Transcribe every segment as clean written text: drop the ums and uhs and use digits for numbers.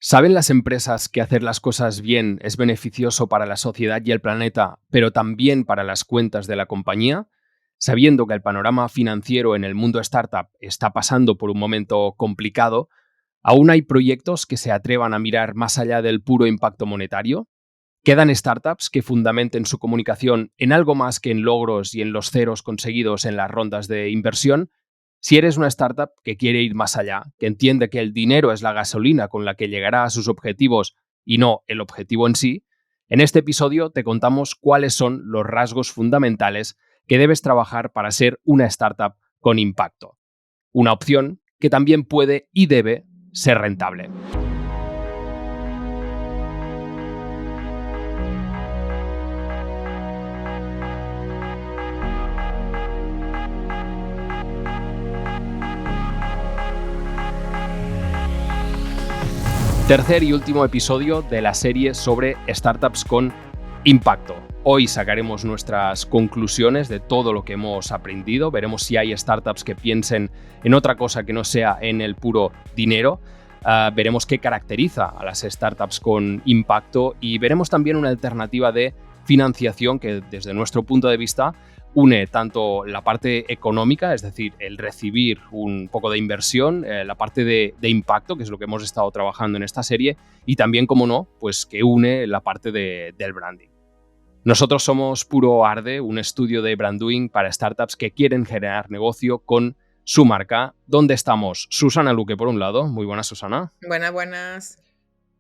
¿Saben las empresas que hacer las cosas bien es beneficioso para la sociedad y el planeta, pero también para las cuentas de la compañía? Sabiendo que el panorama financiero en el mundo startup está pasando por un momento complicado, ¿aún hay proyectos que se atrevan a mirar más allá del puro impacto monetario? ¿Quedan startups que fundamenten su comunicación en algo más que en logros y en los ceros conseguidos en las rondas de inversión? Si eres una startup que quiere ir más allá, que entiende que el dinero es la gasolina con la que llegará a sus objetivos y no el objetivo en sí, en este episodio te contamos cuáles son los rasgos fundamentales que debes trabajar para ser una startup con impacto. Una opción que también puede y debe ser rentable. Tercer y último episodio de la serie sobre startups con impacto. Hoy sacaremos nuestras conclusiones de todo lo que hemos aprendido. Veremos si hay startups que piensen en otra cosa que no sea en el puro dinero. Veremos qué caracteriza a las startups con impacto y veremos también una alternativa de financiación que desde nuestro punto de vista une tanto la parte económica, es decir, el recibir un poco de inversión, la parte de impacto, que es lo que hemos estado trabajando en esta serie, y también, como no, pues que une la parte del branding. Nosotros somos Puro Arde, un estudio de branding para startups que quieren generar negocio con su marca. ¿Dónde estamos? Susana Luque, por un lado. Muy buenas, Susana. Buenas, buenas.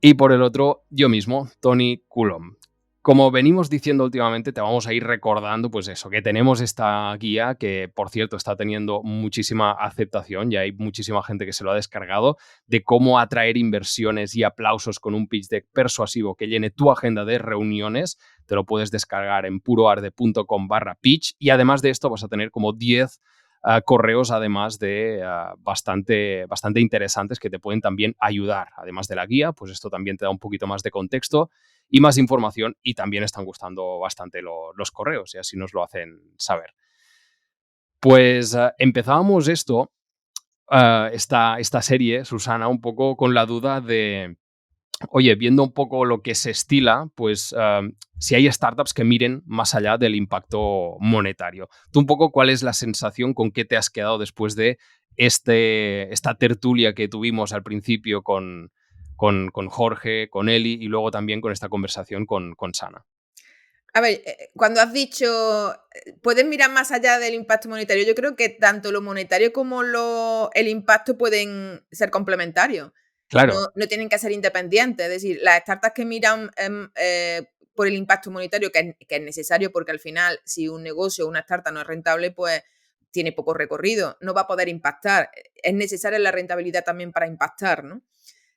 Y por el otro, yo mismo, Tony Coulomb. Como venimos diciendo últimamente, te vamos a ir recordando, pues eso, que tenemos esta guía que, por cierto, está teniendo muchísima aceptación y hay muchísima gente que se lo ha descargado, de cómo atraer inversiones y aplausos con un pitch deck persuasivo que llene tu agenda de reuniones. Te lo puedes descargar en puroarde.com/pitch y además de esto vas a tener como 10 correos, además de bastante interesantes que te pueden también ayudar. Además de la guía, pues esto también te da un poquito más de contexto y más información, y también están gustando bastante los correos y así nos lo hacen saber. Pues empezábamos esta serie, Susana, un poco con la duda de, oye, viendo un poco lo que se estila, pues si hay startups que miren más allá del impacto monetario. Tú un poco, ¿cuál es la sensación con qué te has quedado después de esta tertulia que tuvimos al principio con Jorge, con Eli y luego también con esta conversación con Sana? A ver, cuando has dicho, pueden mirar más allá del impacto monetario, yo creo que tanto lo monetario como el impacto pueden ser complementarios. Claro, No tienen que ser independientes. Es decir, las startups que miran por el impacto monetario, que es necesario porque al final, si un negocio o una startup no es rentable, pues tiene poco recorrido, no va a poder impactar. Es necesaria la rentabilidad también para impactar, ¿no?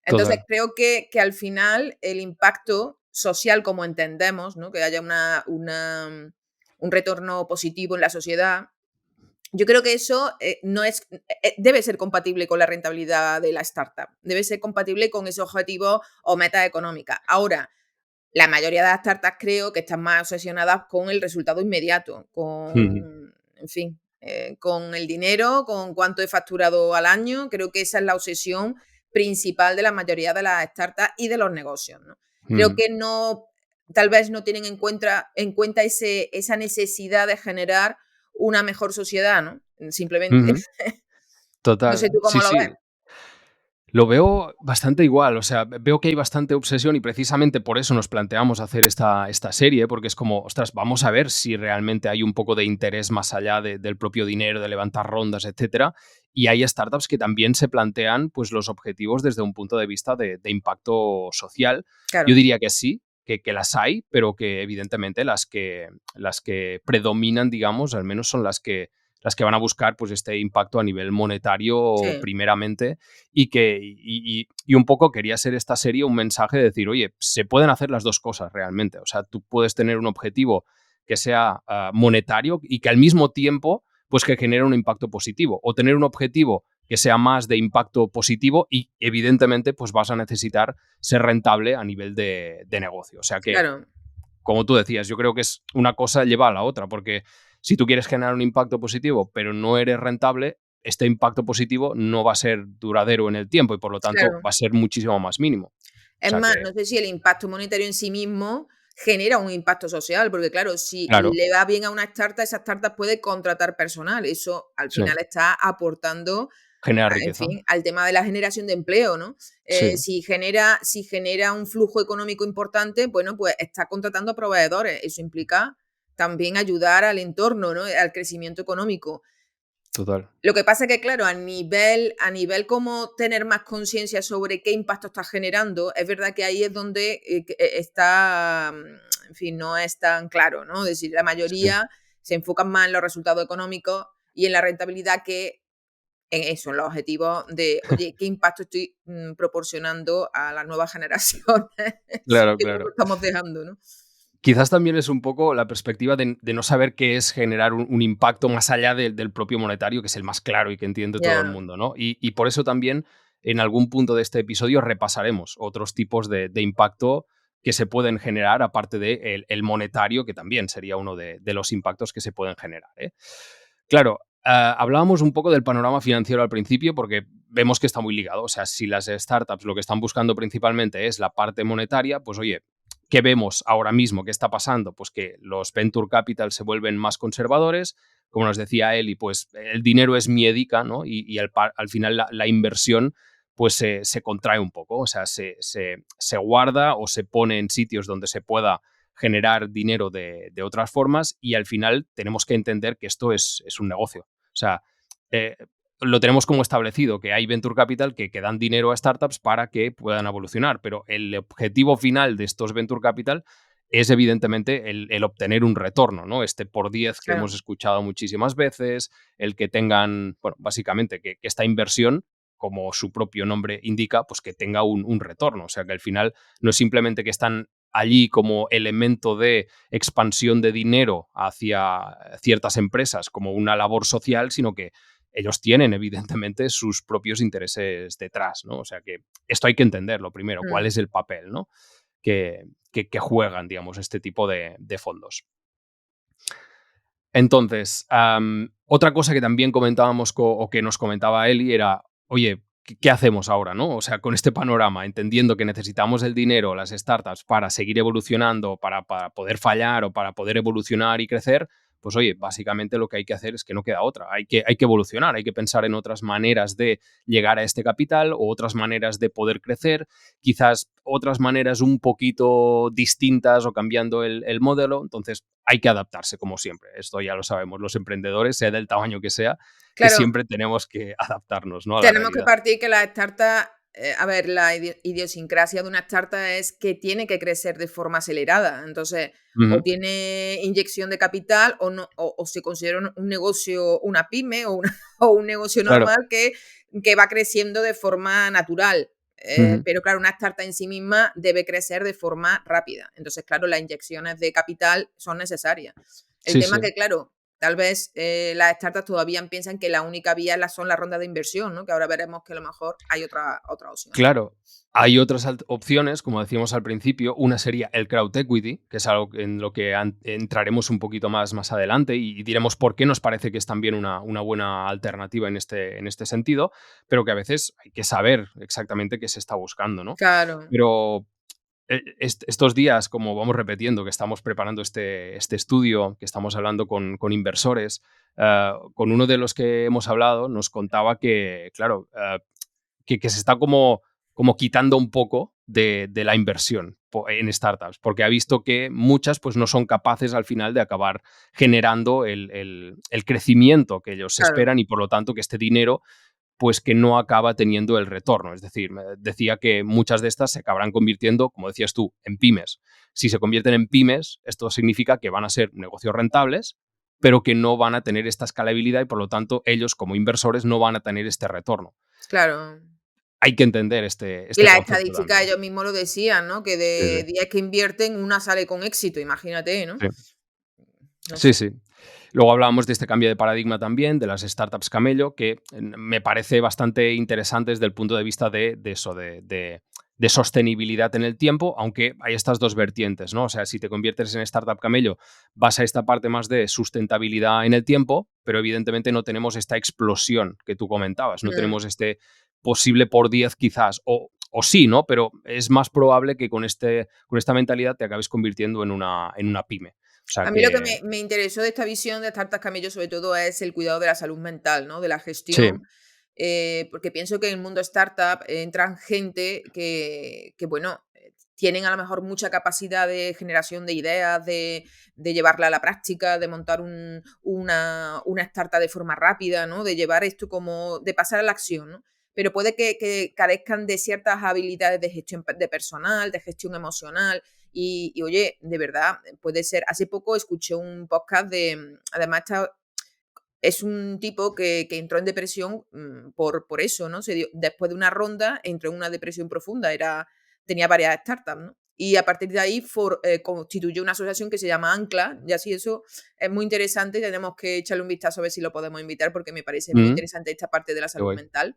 Entonces, total. creo que al final el impacto social, como entendemos, ¿no? Que haya un retorno positivo en la sociedad, yo creo que eso no es, debe ser compatible con la rentabilidad de la startup, debe ser compatible con ese objetivo o metas económicas. Ahora, la mayoría de las startups creo que están más obsesionadas con el resultado inmediato, en fin, con el dinero, con cuánto he facturado al año. Creo que esa es la obsesión principal de la mayoría de las startups y de los negocios, ¿no? Creo que tal vez no tienen en cuenta esa necesidad de generar una mejor sociedad, ¿no? Simplemente. No sé Total, tú cómo sí, lo ves. sí. Lo veo bastante igual, o sea, veo que hay bastante obsesión y precisamente por eso nos planteamos hacer esta serie, porque es como, ostras, vamos a ver si realmente hay un poco de interés más allá del propio dinero, de levantar rondas, etcétera. Y hay startups que también se plantean, pues, los objetivos desde un punto de vista de impacto social. Yo Claro, diría que sí, que las hay, pero que evidentemente las que predominan, digamos, al menos son las que van a buscar, pues, este impacto a nivel monetario sí. primeramente, y un poco quería ser esta serie un mensaje de decir, oye, se pueden hacer las dos cosas realmente. O sea, tú puedes tener un objetivo que sea monetario y que al mismo tiempo, pues que genere un impacto positivo. O tener un objetivo que sea más de impacto positivo y evidentemente pues vas a necesitar ser rentable a nivel de negocio. O sea que, Claro. como tú decías, yo creo que es una cosa lleva a la otra, porque si tú quieres generar un impacto positivo, pero no eres rentable, este impacto positivo no va a ser duradero en el tiempo y por lo tanto Claro. va a ser muchísimo más mínimo. Es sea más, que, no sé si el impacto monetario en sí mismo genera un impacto social, porque claro, si claro, le va bien a una startup, esa startup puede contratar personal. Eso al sí, final está aportando, genera en riqueza. fin, al tema de la generación de empleo, ¿no? Sí, Si genera un flujo económico importante, bueno, pues está contratando a proveedores. Eso implica también ayudar al entorno, ¿no? Al crecimiento económico. total. Lo que pasa es que, claro, a nivel como tener más conciencia sobre qué impacto está generando, es verdad que ahí es donde está, en fin, no es tan claro, ¿no? Es decir, la Sí. mayoría se enfocan más en los resultados económicos y en la rentabilidad que en eso, en los objetivos de, oye, ¿qué impacto estoy proporcionando a las nuevas generaciones? Claro, ¿Qué mundo claro. estamos dejando, no? Quizás también es un poco la perspectiva de no saber qué es generar un impacto más allá del propio monetario, que es el más claro y que entiende todo el Ya, mundo, ¿no? Y por eso también en algún punto de este episodio repasaremos otros tipos de impacto que se pueden generar, aparte del de el monetario, que también sería uno de los impactos que se pueden generar, ¿eh? Claro, hablábamos un poco del panorama financiero al principio porque vemos que está muy ligado. O sea, si las startups lo que están buscando principalmente es la parte monetaria, pues oye, ¿qué vemos ahora mismo? ¿Qué está pasando? Pues que los venture capital se vuelven más conservadores. Como nos decía Eli, pues el dinero es miedica, ¿no? Y al final la inversión pues se contrae un poco. O sea, se guarda o se pone en sitios donde se pueda generar dinero de otras formas y al final tenemos que entender que esto es un negocio. O sea, eh, lo tenemos como establecido, que hay venture capital que dan dinero a startups para que puedan evolucionar, pero el objetivo final de estos venture capital es evidentemente el obtener un retorno, ¿no? Este por 10 que hemos claro. escuchado muchísimas veces, el que tengan, bueno, básicamente que esta inversión, como su propio nombre indica, pues que tenga un retorno. O sea, que al final no es simplemente que están allí como elemento de expansión de dinero hacia ciertas empresas como una labor social, sino que ellos tienen evidentemente sus propios intereses detrás, ¿no? O sea que esto hay que entenderlo primero, cuál Mm, es el papel, ¿no? Que juegan, digamos, este tipo de fondos. Entonces, otra cosa que también comentábamos o que nos comentaba Eli era, oye, ¿qué hacemos ahora, no? O sea, con este panorama, entendiendo que necesitamos el dinero, las startups, para seguir evolucionando, para poder fallar o para poder evolucionar y crecer, pues oye, básicamente lo que hay que hacer es que no queda otra. Hay que evolucionar, hay que pensar en otras maneras de llegar a este capital o otras maneras de poder crecer, quizás otras maneras un poquito distintas o cambiando el modelo. Entonces, hay que adaptarse, como siempre. Esto ya lo sabemos, los emprendedores, sea del tamaño sea, que claro, siempre tenemos que adaptarnos, ¿no? A la tenemos que realidad. partir que las startups, a ver, la idiosincrasia de una startup es que tiene que crecer de forma acelerada. Entonces, o Ujú, tiene inyección de capital o no, o se considera un negocio, una pyme o un negocio claro. normal que va creciendo de forma natural. Ujú. Pero claro, una startup en sí misma debe crecer de forma rápida. Entonces, claro, las inyecciones de capital son necesarias. El Sí, tema sí. que, claro, tal vez las startups todavía piensan que la única vía son las rondas de inversión, ¿no? Que ahora veremos que a lo mejor hay otras opciones. Claro, hay otras opciones, como decíamos al principio. Una sería el crowd equity, que es algo en lo que entraremos un poquito más adelante y diremos por qué nos parece que es también una buena alternativa en este sentido, pero que a veces hay que saber exactamente qué se está buscando, ¿no? Claro, Pero estos días, como vamos repitiendo, que estamos preparando este estudio, que estamos hablando con inversores, con uno de los que hemos hablado, nos contaba que, claro, que se está como quitando un poco de la inversión en startups, porque ha visto que muchas pues, no son capaces al final de acabar generando el crecimiento que ellos claro, esperan y por lo tanto que este dinero pues que no acaba teniendo el retorno. Es decir, me decía que muchas de estas se acabarán convirtiendo, como decías tú, en pymes. Si se convierten en pymes, esto significa que van a ser negocios rentables, pero que no van a tener esta escalabilidad y por lo tanto ellos como inversores no van a tener este retorno. claro. Hay que entender este, Y este las concepto estadísticas también. ellos mismos lo decían, ¿no? Que Sí, sí. de 10 que invierten, una sale con éxito, imagínate, ¿no? Sí, No sí, sé. sí. Luego hablábamos de este cambio de paradigma también, de las startups camello, que me parece bastante interesante desde el punto de vista de eso, de sostenibilidad en el tiempo, aunque hay estas dos vertientes, ¿no? O sea, si te conviertes en startup camello, vas a esta parte más de sustentabilidad en el tiempo, pero evidentemente no tenemos esta explosión que tú comentabas, no Mm, tenemos este posible por 10 quizás, o sí, ¿no? Pero es más probable que con esta mentalidad te acabes convirtiendo en una pyme. O sea A mí lo que que me interesó de esta visión de Startup Camello, sobre todo, es el cuidado de la salud mental, ¿no? De la sí, gestión, porque pienso que en el mundo startup entran gente que, bueno, tienen a lo mejor mucha capacidad de generación de ideas, de llevarla a la práctica, de montar una startup de forma rápida, ¿no? De llevar esto como, de pasar a la acción, ¿no? Pero puede que carezcan de ciertas habilidades de gestión de personal, de gestión emocional, y oye, de verdad, puede ser. Hace poco escuché un podcast además, es un tipo que entró en depresión por eso, ¿no? Después de una ronda, entró en una depresión profunda, tenía varias startups, ¿no? Y a partir de ahí constituyó una asociación que se llama Ancla, y así eso es muy interesante. Tenemos que echarle un vistazo a ver si lo podemos invitar, porque me parece muy mm, interesante esta parte de la qué salud guay. mental.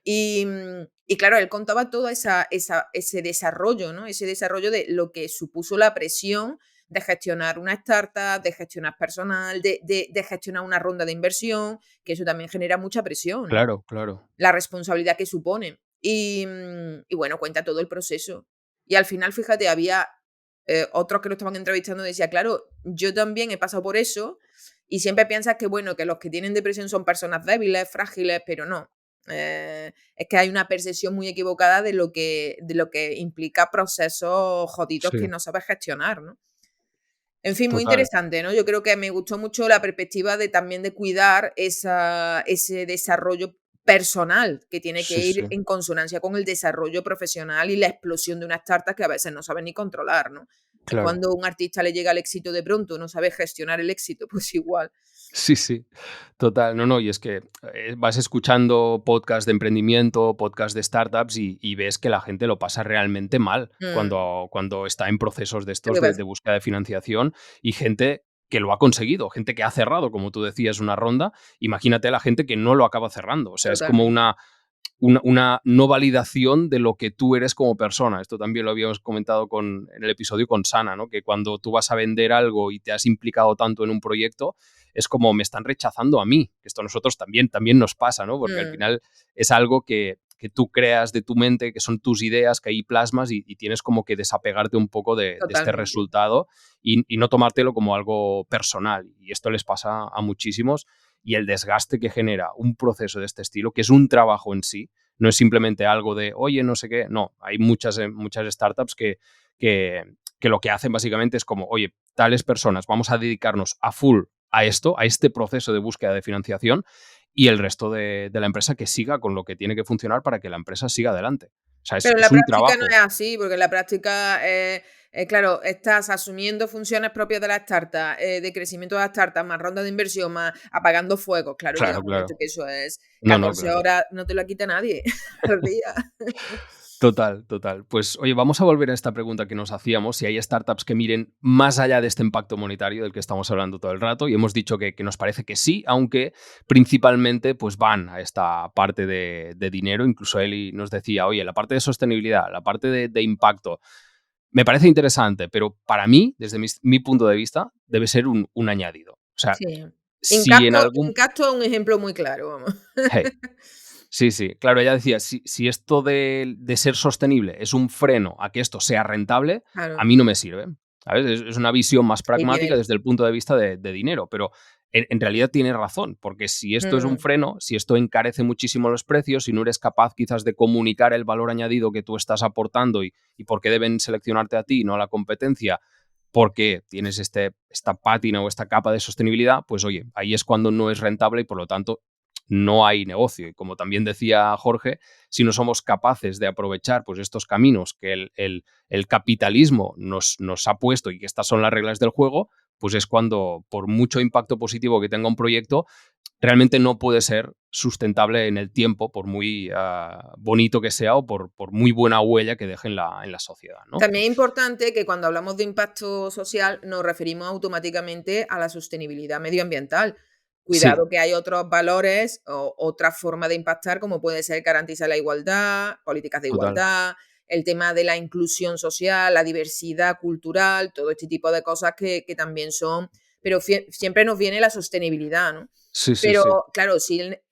Y claro, él contaba todo ese desarrollo, ¿no? Ese desarrollo de lo que supuso la presión de gestionar una startup, de gestionar personal, de gestionar una ronda de inversión, que eso también genera mucha presión, ¿no? Claro, claro. La responsabilidad que supone. Y bueno, cuenta todo el proceso. Y al final, fíjate, había otros que lo estaban entrevistando y decía, claro, yo también he pasado por eso y siempre piensas que, bueno, que los que tienen depresión son personas débiles, frágiles, pero no. Es que hay una percepción muy equivocada de lo que implica procesos jodidos que Sí, no sabes gestionar, ¿no? En fin, muy total. interesante, ¿no? Yo creo que me gustó mucho la perspectiva de también de cuidar ese desarrollo personal que tiene que Sí, sí, ir en consonancia con el desarrollo profesional y la explosión de unas startup que a veces no sabes ni controlar, ¿no? Es claro. cuando un artista le llega al éxito de pronto, no sabe gestionar el éxito, pues igual. Sí, sí, total. No, no, y es que vas escuchando podcasts de emprendimiento, podcasts de startups y ves que la gente lo pasa realmente mal Mm, cuando está en procesos de lo estos que de pasa. búsqueda de financiación y gente que lo ha conseguido, gente que ha cerrado, como tú decías, una ronda. Imagínate la gente que no lo acaba cerrando. O sea, es como Totalmente. una no validación de lo que tú eres como persona. Esto también lo habíamos comentado en el episodio con Sana, ¿no? Que cuando tú vas a vender algo y te has implicado tanto en un proyecto, es como me están rechazando a mí. Esto a nosotros también nos pasa, ¿no? Porque al Mm, final es algo que tú creas de tu mente, que son tus ideas, que ahí plasmas y tienes como que desapegarte un poco de este totalmente. resultado y no tomártelo como algo personal. Y esto les pasa a muchísimos y el desgaste que genera un proceso de este estilo, que es un trabajo en sí, no es simplemente algo de, oye, no sé qué, no, hay muchas startups que, que lo que hacen básicamente es como, oye, tales personas, vamos a dedicarnos a full a esto, a este proceso de búsqueda de financiación y el resto de la empresa que siga con lo que tiene que funcionar para que la empresa siga adelante. O sea, Pero en la es un práctica no es trabajo. así, porque en la práctica, claro, estás asumiendo funciones propias de la startup, de crecimiento de la startup, más ronda de inversión, más apagando fuegos. Claro, llega Claro, un momento claro. que eso es No, no, 14 claro. horas, no te lo quita nadie al día. Total, total. Pues oye, vamos a volver a esta pregunta que nos hacíamos, si hay startups que miren más allá de este impacto monetario del que estamos hablando todo el rato, y hemos dicho que nos parece que sí, aunque principalmente pues van a esta parte de dinero. Incluso Eli nos decía, oye, la parte de sostenibilidad, la parte de impacto, me parece interesante, pero para mí, desde mi punto de vista, debe ser un añadido. O sea, Sí. si en Incapto algún... Incapto es un ejemplo muy claro, vamos. Hey, sí, sí, claro, ella decía, si esto de ser sostenible es un freno a que esto sea rentable, a Claro. mí no me sirve, ¿sabes? Es una visión más Ahí pragmática tienes. desde el punto de vista de dinero, pero en realidad tiene razón, porque si esto es un Mm, freno, si esto encarece muchísimo los precios, si no eres capaz quizás de comunicar el valor añadido que tú estás aportando y por qué deben seleccionarte a ti y no a la competencia, porque tienes esta pátina o esta capa de sostenibilidad, pues oye, ahí es cuando no es rentable y por lo tanto no hay negocio. Y como también decía Jorge, si no somos capaces de aprovechar pues, estos caminos que el capitalismo nos ha puesto y que estas son las reglas del juego, pues es cuando, por mucho impacto positivo que tenga un proyecto, realmente no puede ser sustentable en el tiempo, por muy bonito que sea o por muy buena huella que deje en la sociedad, ¿no? También es importante que cuando hablamos de impacto social nos referimos automáticamente a la sostenibilidad medioambiental. Sí, Cuidado que hay otros valores o otra forma de impactar, como puede ser garantizar la igualdad, políticas de total. igualdad, el tema de la inclusión social, la diversidad cultural, todo este tipo de cosas que también son, pero siempre nos viene la sostenibilidad, ¿no? Sí, sí, Pero sí. claro,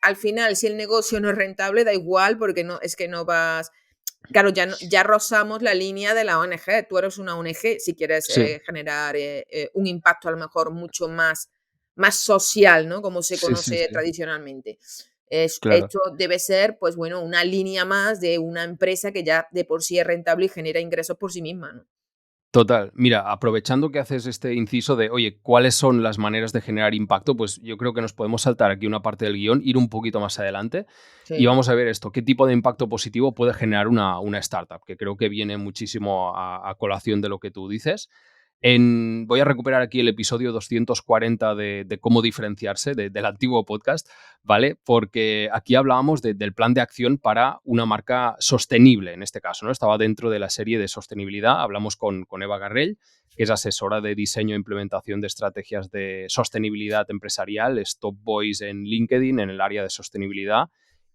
al final, si el negocio no es rentable, da igual porque no, es que no vas. claro, ya rozamos la línea de la ONG. Tú eres una ONG si quieres Sí, generar un impacto a lo mejor mucho más social, ¿no? Como se sí, sí, conoce sí, tradicionalmente. claro. Esto debe ser, pues bueno, una línea más de una empresa que ya de por sí es rentable y genera ingresos por sí misma, ¿no? Total. Mira, aprovechando que haces este inciso de, oye, ¿cuáles son las maneras de generar impacto? Pues yo creo que nos podemos saltar aquí una parte del guión, ir un poquito más adelante y Sí. vamos a ver esto, qué tipo de impacto positivo puede generar una startup, que creo que viene muchísimo a colación de lo que tú dices. Voy a recuperar aquí el episodio 240 de cómo diferenciarse del antiguo podcast, ¿vale? Porque aquí hablábamos del plan de acción para una marca sostenible, en este caso, ¿no? Estaba dentro de la serie de sostenibilidad. Hablamos con Eva Garrell, que es asesora de diseño e implementación de estrategias de sostenibilidad empresarial, es top voice en LinkedIn en el área de sostenibilidad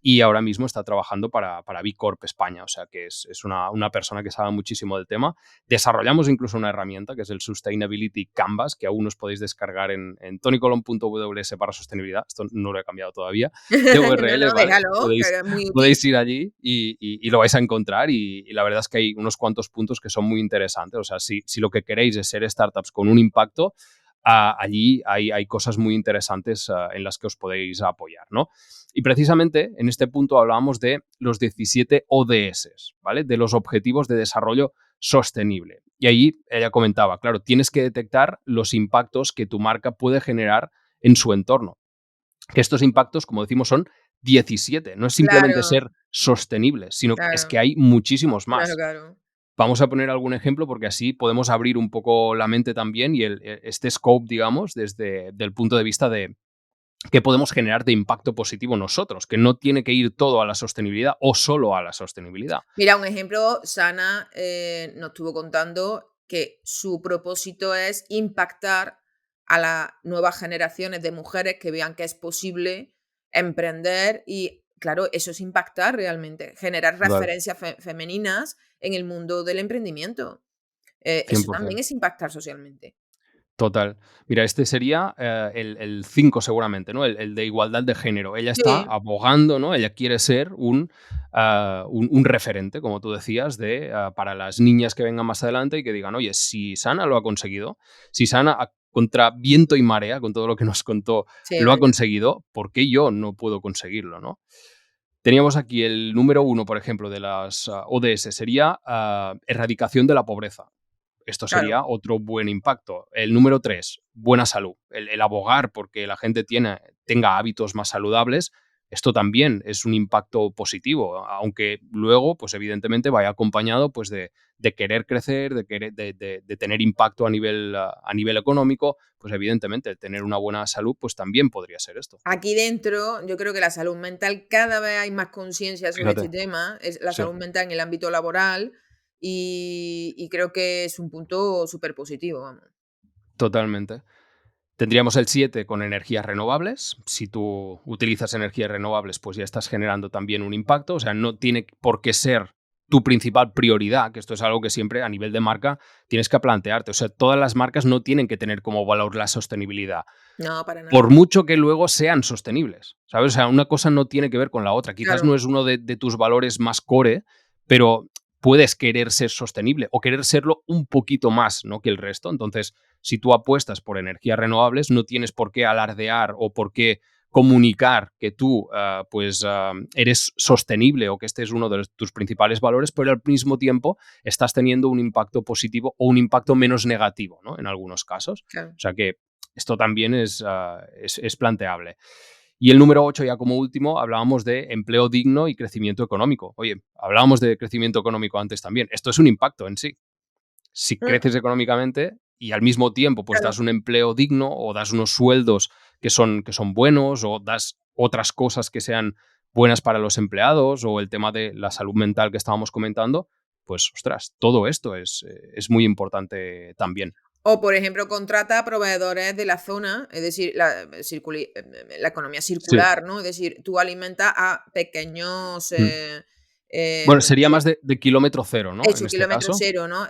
y ahora mismo está trabajando para B Corp España, o sea que es una persona que sabe muchísimo del tema. Desarrollamos incluso una herramienta que es el Sustainability Canvas, que aún os podéis descargar en tonycolon.ws para sostenibilidad. Esto no lo he cambiado todavía. De No, URL, no, ¿vale? déjalo, que es muy útil. Podéis ir allí y lo vais a encontrar y la verdad es que hay unos cuantos puntos que son muy interesantes. O sea, si lo que queréis es ser startups con un impacto, allí hay cosas muy interesantes en las que os podéis apoyar, ¿no? Y precisamente en este punto hablábamos de los 17 ODS, ¿vale? De los Objetivos de Desarrollo Sostenible. Y ahí ella comentaba, claro, tienes que detectar los impactos que tu marca puede generar en su entorno. Que estos impactos, como decimos, son 17. No es simplemente Claro, ser sostenible, sino es que claro, hay muchísimos claro, más. claro. Vamos a poner algún ejemplo porque así podemos abrir un poco la mente también y este scope, digamos, desde el punto de vista de qué podemos generar de impacto positivo nosotros, que no tiene que ir todo a la sostenibilidad o solo a la sostenibilidad. Mira, un ejemplo, Sana nos estuvo contando que su propósito es impactar a las nuevas generaciones de mujeres que vean que es posible emprender y, claro, eso es impactar realmente, generar Total, referencias femeninas en el mundo del emprendimiento. Eso también 100%. es impactar socialmente. Total. Mira, este sería el 5 seguramente, ¿no? El de igualdad de género. Ella está Sí, abogando, ¿no? Ella quiere ser un referente, como tú decías, para las niñas que vengan más adelante y que digan, oye, si Sana lo ha conseguido, si Sana contra viento y marea, con todo lo que nos contó, sí, es lo ha verdad. conseguido, ¿por qué yo no puedo conseguirlo, no? Teníamos aquí el número uno, por ejemplo, de las ODS, sería erradicación de la pobreza. Esto Claro. sería otro buen impacto. El número 3, buena salud. El abogar porque la gente tenga hábitos más saludables, esto también es un impacto positivo, aunque luego, pues evidentemente, vaya acompañado pues, de querer crecer, de tener impacto a nivel económico, pues evidentemente el tener una buena salud pues también podría ser esto. Aquí dentro, yo creo que la salud mental, cada vez hay más conciencia sobre este Fíjate, tema, es la sí, salud mental en el ámbito laboral y creo que es un punto súper positivo, vamos. totalmente. Tendríamos el 7 con energías renovables. Si tú utilizas energías renovables, pues ya estás generando también un impacto. O sea, no tiene por qué ser tu principal prioridad, que esto es algo que siempre a nivel de marca tienes que plantearte. O sea, todas las marcas no tienen que tener como valor la sostenibilidad, No, para por nada. mucho que luego sean sostenibles, ¿sabes? O sea, una cosa no tiene que ver con la otra. Quizás no Claro. es uno de tus valores más core, pero puedes querer ser sostenible o querer serlo un poquito más, ¿no? Que el resto. Entonces, si tú apuestas por energías renovables, no tienes por qué alardear o por qué comunicar que tú eres sostenible o que este es uno de tus principales valores, pero al mismo tiempo estás teniendo un impacto positivo o un impacto menos negativo, ¿no? En algunos casos. Claro. O sea que esto también es planteable. Y el número 8 ya como último, hablábamos de empleo digno y crecimiento económico. Oye, hablábamos de crecimiento económico antes también. Esto es un impacto en sí. Si Mm, creces económicamente y al mismo tiempo pues das claro. un empleo digno o das unos sueldos que son buenos o das otras cosas que sean buenas para los empleados o el tema de la salud mental que estábamos comentando, pues ostras, todo esto es muy importante también. O, por ejemplo, contrata a proveedores de la zona, es decir, la economía Sí. circular, ¿no? Es decir, tú alimentas a pequeños, Mm. Bueno, sería sí, más de kilómetro cero, ¿no? En eso, este kilómetro caso. cero, ¿no?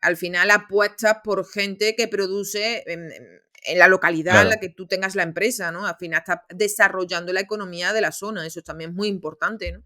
Al final apuestas por gente que produce en la localidad en la Claro. que tú tengas la empresa, ¿no? Al final estás desarrollando la economía de la zona, eso también es muy importante, ¿no?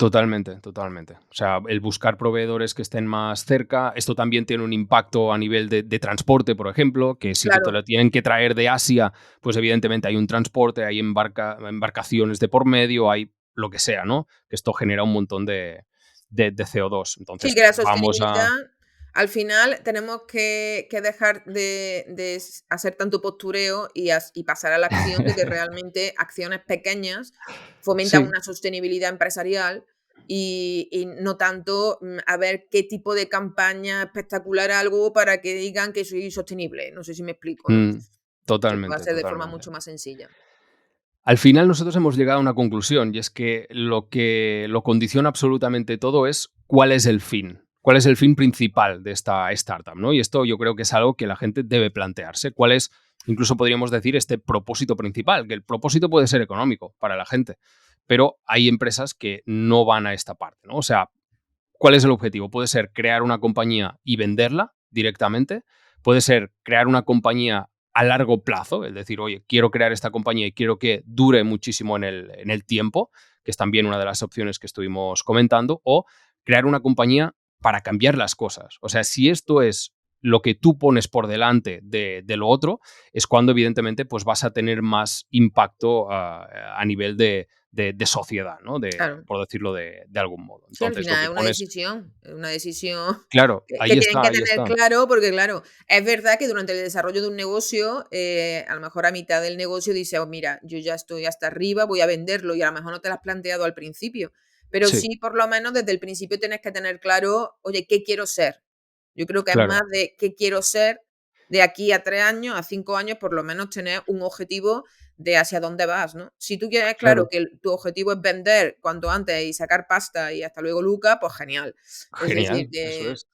Totalmente, totalmente. O sea, el buscar proveedores que estén más cerca, esto también tiene un impacto a nivel de transporte, por ejemplo, que si te Claro. lo tienen que traer de Asia, pues evidentemente hay un transporte, hay embarcaciones de por medio, hay lo que sea, ¿no? Que esto genera un montón de CO2. Sí, Entonces, que la vamos sostenibilidad, a... al final tenemos que dejar de hacer tanto postureo y pasar a la acción de que realmente acciones pequeñas fomentan Sí. una sostenibilidad empresarial y no tanto, a ver qué tipo de campaña espectacular hago para que digan que soy sostenible. No sé si me explico, ¿no? Mm, Se puede totalmente, hacer de forma totalmente. mucho más sencilla. Al final nosotros hemos llegado a una conclusión y es que lo condiciona absolutamente todo es cuál es el fin, cuál es el fin principal de esta startup, ¿no? Y esto yo creo que es algo que la gente debe plantearse. ¿Cuál es, incluso podríamos decir, este propósito principal? Que el propósito puede ser económico para la gente, pero hay empresas que no van a esta parte, ¿no? O sea, ¿cuál es el objetivo? Puede ser crear una compañía y venderla directamente. Puede ser crear una compañía a largo plazo, es decir, oye, quiero crear esta compañía y quiero que dure muchísimo en el tiempo, que es también una de las opciones que estuvimos comentando, o crear una compañía para cambiar las cosas. O sea, si esto es lo que tú pones por delante de lo otro, es cuando evidentemente pues vas a tener más impacto a nivel de sociedad, ¿no? Claro. Por decirlo de algún modo. Sí, al Entonces, lo final que pones, es una decisión claro, que ahí tienen está, que ahí tener está. claro, porque claro, es verdad que durante el desarrollo de un negocio, a lo mejor a mitad del negocio dices: "Oh, mira, yo ya estoy hasta arriba, voy a venderlo", y a lo mejor no te lo has planteado al principio, pero Sí, sí, por lo menos desde el principio tienes que tener claro: "Oye, ¿qué quiero ser?". Yo creo que es más claro, de qué quiero ser de aquí a 3 años, a 5 años, por lo menos tener un objetivo de hacia dónde vas, ¿no? Si tú tienes claro claro. que tu objetivo es vender cuanto antes y sacar pasta y hasta luego Luca, pues genial. Es decir, Genial, eso es.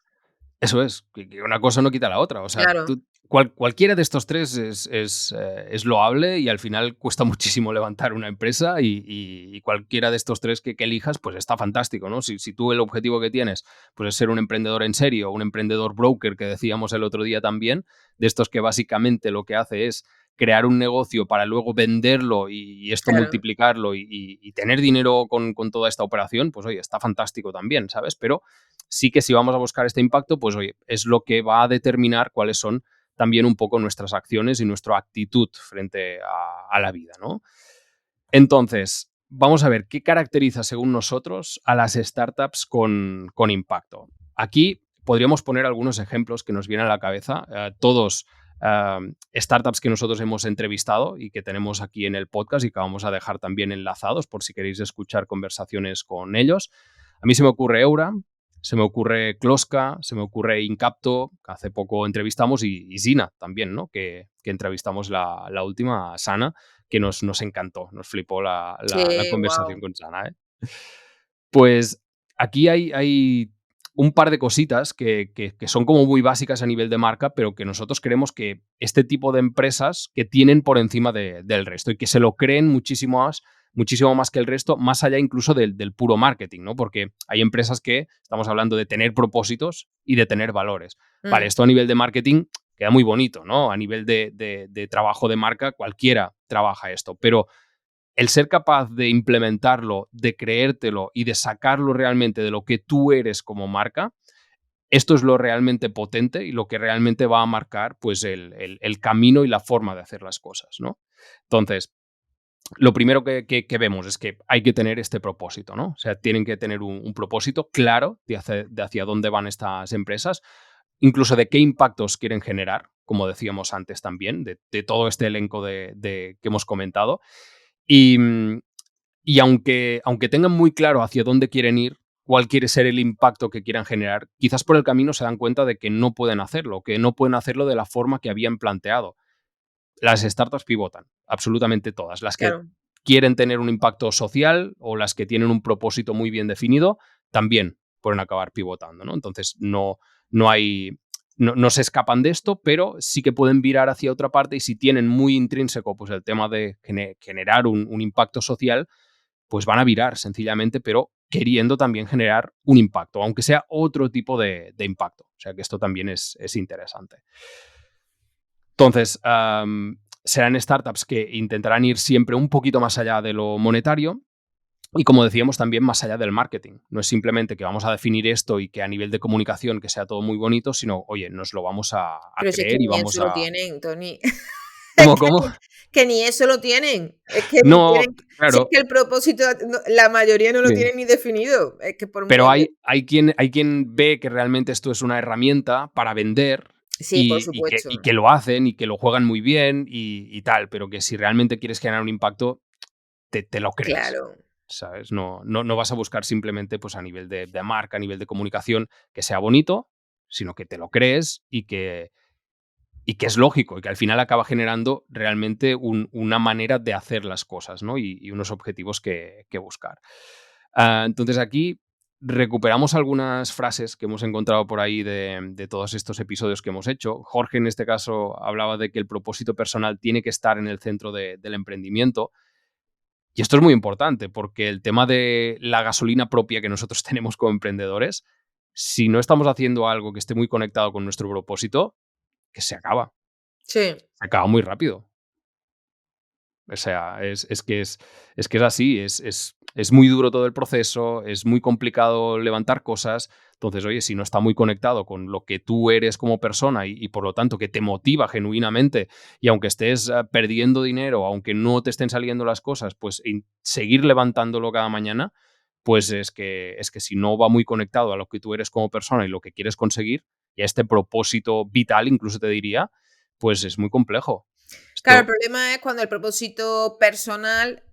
Eso es, que una cosa no quita la otra. O sea, claro, cualquiera de estos tres es loable y al final cuesta muchísimo levantar una empresa y cualquiera de estos tres que elijas, pues está fantástico, ¿no? Si tú el objetivo que tienes pues es ser un emprendedor en serio, un emprendedor broker que decíamos el otro día también, de estos que básicamente lo que hace es crear un negocio para luego venderlo y esto claro, multiplicarlo y tener dinero con toda esta operación, pues oye, está fantástico también, ¿sabes? Pero sí que si vamos a buscar este impacto, pues oye, es lo que va a determinar cuáles son también un poco nuestras acciones y nuestra actitud frente a la vida, ¿no? Entonces, vamos a ver qué caracteriza, según nosotros, a las startups con impacto. Aquí podríamos poner algunos ejemplos que nos vienen a la cabeza. Todos startups que nosotros hemos entrevistado y que tenemos aquí en el podcast y que vamos a dejar también enlazados por si queréis escuchar conversaciones con ellos. A mí se me ocurre Eura, se me ocurre Closca, se me ocurre Incapto, que hace poco entrevistamos, y Zina también, ¿no? Que entrevistamos la última, Sana, que nos encantó, nos flipó la sí, conversación guau, con Sana, ¿eh? Pues aquí hay un par de cositas que son como muy básicas a nivel de marca, pero que nosotros creemos que este tipo de empresas que tienen por encima del resto y que se lo creen muchísimo más que el resto, más allá incluso del puro marketing, ¿no? Porque hay empresas que estamos hablando de tener propósitos y de tener valores. Vale, mm, esto a nivel de marketing queda muy bonito, ¿no? A nivel de trabajo de marca, cualquiera trabaja esto, pero el ser capaz de implementarlo, de creértelo y de sacarlo realmente de lo que tú eres como marca, esto es lo realmente potente y lo que realmente va a marcar pues el camino y la forma de hacer las cosas, ¿no? Entonces, lo primero que vemos es que hay que tener este propósito, ¿no? O sea, tienen que tener un propósito claro de hacia dónde van estas empresas, incluso de qué impactos quieren generar, como decíamos antes también, de todo este elenco que hemos comentado. Y, y aunque tengan muy claro hacia dónde quieren ir, cuál quiere ser el impacto que quieran generar, quizás por el camino se dan cuenta de que no pueden hacerlo de la forma que habían planteado. Las startups pivotan, absolutamente todas. Las que claro. quieren tener un impacto social o las que tienen un propósito muy bien definido, también pueden acabar pivotando, ¿no? Entonces, no hay... No se escapan de esto, pero sí que pueden virar hacia otra parte y si tienen muy intrínseco pues, el tema de generar un impacto social, pues van a virar sencillamente, pero queriendo también generar un impacto, aunque sea otro tipo de impacto. O sea que esto también es interesante. Entonces, serán startups que intentarán ir siempre un poquito más allá de lo monetario, Y como decíamos también, más allá del marketing. No es simplemente que vamos a definir esto y que a nivel de comunicación que sea todo muy bonito, sino, oye, nos lo vamos a Pero si es que creer y ni vamos eso lo a... tienen, Tony. Es ¿Cómo, que cómo? ni eso lo tienen. Es que ni No, tienen, si es claro, que el propósito, la mayoría no lo sí. tienen ni definido. Es que por Pero muy hay quien ve que realmente esto es una herramienta para vender sí, por y que, supuesto. y que lo hacen y que lo juegan muy bien y tal, pero que si realmente quieres generar un impacto, te lo crees. Claro. ¿Sabes? No vas a buscar simplemente pues, a nivel de marca, a nivel de comunicación, que sea bonito, sino que te lo crees y que es lógico y que al final acaba generando realmente una manera de hacer las cosas, ¿no? Y unos objetivos que buscar. Entonces aquí recuperamos algunas frases que hemos encontrado por ahí de todos estos episodios que hemos hecho. Jorge en este caso hablaba de que el propósito personal tiene que estar en el centro del emprendimiento. Y esto es muy importante porque el tema de la gasolina propia que nosotros tenemos como emprendedores, si no estamos haciendo algo que esté muy conectado con nuestro propósito, que Sí. se acaba muy rápido. O sea, es que es así, es muy duro todo el proceso, es muy complicado levantar cosas. Entonces, oye, si no está muy conectado con lo que tú eres como persona y por lo tanto que te motiva genuinamente y aunque estés perdiendo dinero, aunque no te estén saliendo las cosas, pues seguir levantándolo cada mañana, pues es que si no va muy conectado a lo que tú eres como persona y lo que quieres conseguir y a este propósito vital, incluso te diría, pues es muy complejo. Claro, el Esto, problema es cuando el propósito personal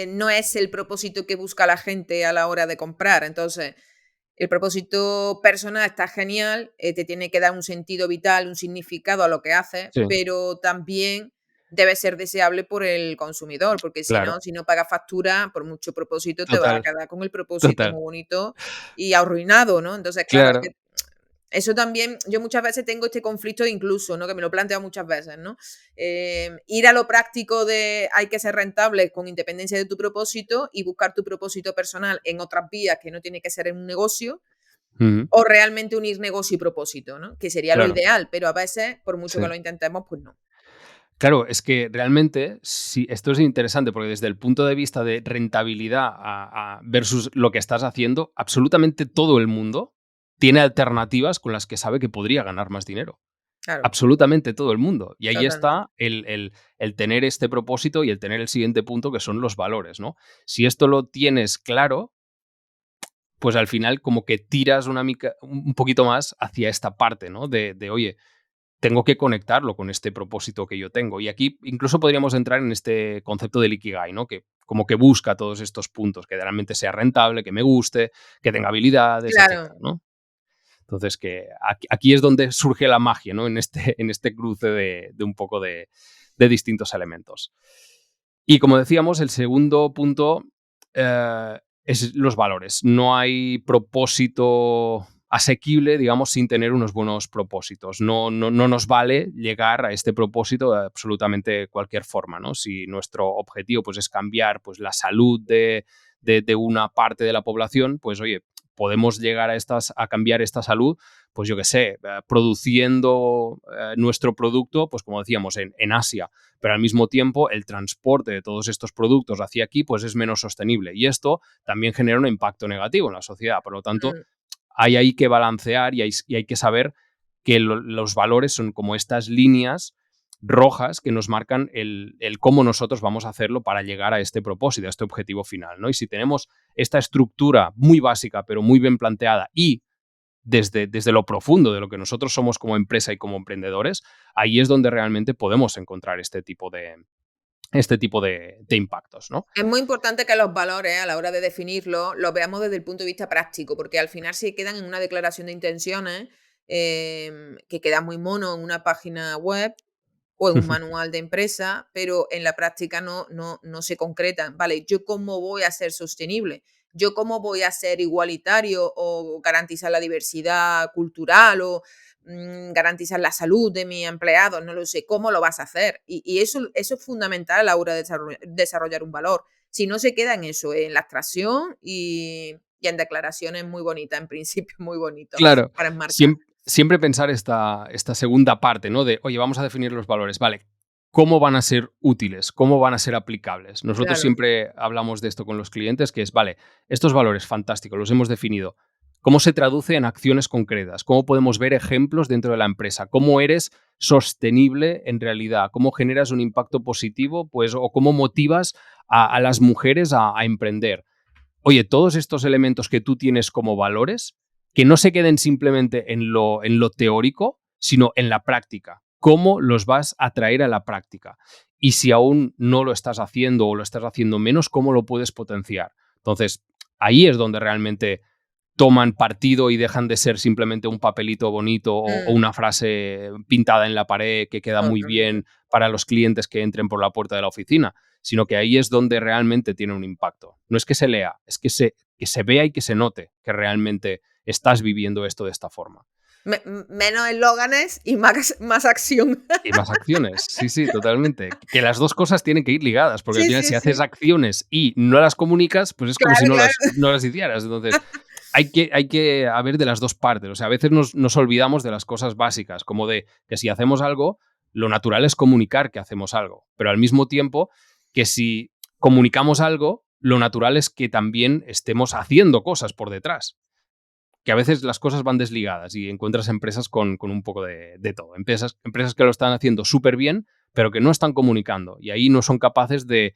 no es el propósito que busca la gente a la hora de comprar. Entonces, el propósito personal está genial, te tiene que dar un sentido vital, un significado a lo que haces, sí, pero también debe ser deseable por el consumidor, porque claro. si no pagas factura, por mucho propósito, te vas a Total, quedar con el propósito total. muy bonito y arruinado, ¿no? Entonces, claro, es Claro. que eso también, yo muchas veces tengo este conflicto incluso, ¿no? Que me lo he planteado muchas veces, ¿no? Ir a lo práctico de hay que ser rentable con independencia de tu propósito y buscar tu propósito personal en otras vías que no tiene que ser en un negocio, Ujú. o realmente unir negocio y propósito, ¿no? Que sería lo Claro, ideal, pero a veces, por mucho que sí. lo intentemos, pues no. Claro, es que realmente sí, esto es interesante porque desde el punto de vista de rentabilidad versus lo que estás haciendo, absolutamente todo el mundo tiene alternativas con las que sabe que podría ganar más dinero. Claro, Absolutamente todo el mundo. Y ahí totalmente. está el tener este propósito y el tener el siguiente punto, que son los valores, ¿no? Si esto lo tienes claro, pues al final como que tiras un poquito más hacia esta parte, ¿no? Oye, tengo que conectarlo con este propósito que yo tengo. Y aquí incluso podríamos entrar en este concepto del Ikigai, ¿no? Que como que busca todos estos puntos, que realmente sea rentable, que me guste, que tenga habilidades, etcétera, Claro. ¿no? Entonces, que aquí es donde surge la magia, ¿no? En este cruce de un poco de distintos elementos. Y como decíamos, el segundo punto es los valores. No hay propósito asequible, digamos, sin tener unos buenos propósitos. No nos vale llegar a este propósito de absolutamente cualquier forma, ¿no? Si nuestro objetivo pues, es cambiar pues, la salud de una parte de la población, pues oye, podemos llegar a cambiar esta salud, pues yo qué sé, produciendo nuestro producto, pues como decíamos, en Asia, pero al mismo tiempo el transporte de todos estos productos hacia aquí pues es menos sostenible y esto también genera un impacto negativo en la sociedad. Por lo tanto, Mm. hay ahí que balancear y hay que saber que los valores son como estas líneas rojas que nos marcan el cómo nosotros vamos a hacerlo para llegar a este propósito, a este objetivo final, ¿no? Y si tenemos esta estructura muy básica, pero muy bien planteada y desde lo profundo de lo que nosotros somos como empresa y como emprendedores, ahí es donde realmente podemos encontrar este tipo de impactos, ¿no? Es muy importante que los valores, a la hora de definirlos, los veamos desde el punto de vista práctico, porque al final se quedan en una declaración de intenciones, que queda muy mono en una página web o en un manual de empresa, pero en la práctica no se concretan. Vale, ¿yo cómo voy a ser sostenible? ¿Yo cómo voy a ser igualitario o garantizar la diversidad cultural o garantizar la salud de mis empleados? No lo sé. ¿Cómo lo vas a hacer? Y eso es fundamental a la hora de desarrollar un valor. Si no se queda en eso, en la abstracción y en declaraciones muy bonitas, en principio muy bonitos Claro, para enmarcar. siempre pensar esta segunda parte, ¿no? De, oye, vamos a definir los valores. Vale, cómo van a ser útiles, cómo van a ser aplicables. Nosotros Claro. siempre hablamos de esto con los clientes, que es, vale, estos valores fantásticos, los hemos definido. ¿Cómo se traduce en acciones concretas? ¿Cómo podemos ver ejemplos dentro de la empresa? ¿Cómo eres sostenible en realidad? ¿Cómo generas un impacto positivo? Pues, o cómo motivas a las mujeres a emprender. Oye, todos estos elementos que tú tienes como valores, que no se queden simplemente en lo teórico, sino en la práctica. ¿Cómo los vas a traer a la práctica? Y si aún no lo estás haciendo o lo estás haciendo menos, ¿cómo lo puedes potenciar? Entonces, ahí es donde realmente toman partido y dejan de ser simplemente un papelito bonito o Mm, una frase pintada en la pared que queda muy totalmente. bien para los clientes que entren por la puerta de la oficina, sino que ahí es donde realmente tiene un impacto. No es que se lea, es que se vea y que se note que realmente estás viviendo esto de esta forma. Menos eslóganes y más acción. Y más acciones, sí, sí, totalmente. Que las dos cosas tienen que ir ligadas, porque al Sí, final sí, si haces sí. acciones y no las comunicas, pues es como si Claro, claro. no las hicieras. Entonces, hay que haber de las dos partes. O sea, a veces nos olvidamos de las cosas básicas, como de que si hacemos algo, lo natural es comunicar que hacemos algo, pero al mismo tiempo que si comunicamos algo, lo natural es que también estemos haciendo cosas por detrás, que a veces las cosas van desligadas y encuentras empresas con un poco de todo. Empresas que lo están haciendo súper bien, pero que no están comunicando y ahí no son capaces de